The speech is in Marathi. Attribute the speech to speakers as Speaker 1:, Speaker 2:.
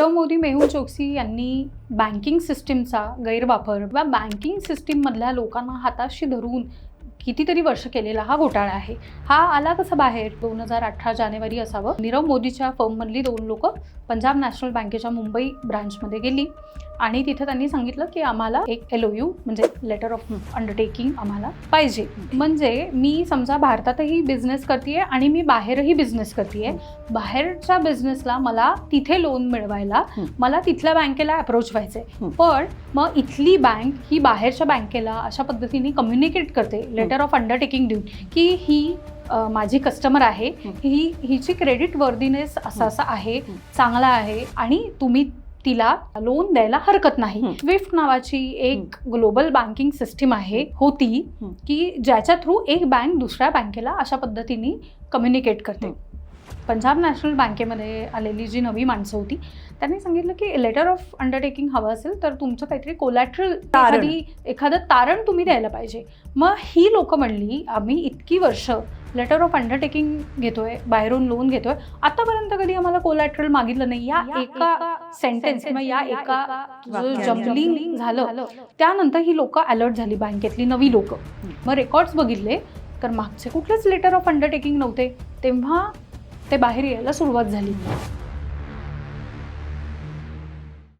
Speaker 1: नीरव मोदी, मेहुल चोक्सी यांनी बँकिंग सिस्टीमचा गैरवापर किंवा बँकिंग सिस्टीममधल्या लोकांना हाताशी धरून कितीतरी वर्ष केलेला हा घोटाळा आहे. हा आला कसा बाहेर? 2018 जानेवारी असावं. नीरव मोदीच्या फर्ममधली 2 लोक पंजाब नॅशनल बँकेच्या मुंबई ब्रांचमध्ये गेली आणि तिथे त्यांनी सांगितलं की आम्हाला एक LOU म्हणजे लेटर ऑफ अंडरटेकिंग आम्हाला पाहिजे. म्हणजे मी समजा भारतातही बिझनेस करतेय आणि मी बाहेरही बिझनेस करतेय. बाहेरच्या बिझनेसला मला तिथे लोन मिळवायला मला तिथल्या बँकेला अप्रोच व्हायचंय. पण मग इथली बँक ही बाहेरच्या बँकेला अशा पद्धतीने कम्युनिकेट करते लेटर ऑफ अंडरटेकिंग देऊन की ही माझी कस्टमर आहे, हिची क्रेडिट वर्दीनेस असा आहे, चांगला आहे आणि तुम्ही तिला लोन द्यायला हरकत नाही. स्विफ्ट नावाची एक ग्लोबल बँकिंग सिस्टीम होती की ज्याच्या थ्रू एक बँक दुसऱ्या बँकेला अशा पद्धतीने कम्युनिकेट करते. पंजाब नॅशनल बँकेमध्ये आलेली जी नवी माणसं होती त्यांनी सांगितलं की लेटर ऑफ अंडरटेकिंग हवं असेल तर तुमचं काहीतरी कोलॅटरल एखादं तारण तुम्ही द्यायला पाहिजे. मग ही लोक म्हणली आम्ही इतकी वर्ष लेटर ऑफ अंडरटेकिंग घेतोय, बाहेरून लोन घेतोय, आतापर्यंत कधी आम्हाला कोलॅटरल मागितलं नाही. या एका सेंटेन्स किंवा या एका जो जम्बलिंग झालं त्यानंतर ही लोक अलर्ट झाली, बँकेतली नवी लोक. मग रेकॉर्ड्स बघितले तर मागचे कुठलेच लेटर ऑफ अंडरटेकिंग नव्हते. तेव्हा ते बाहेर यायला सुरुवात झाली.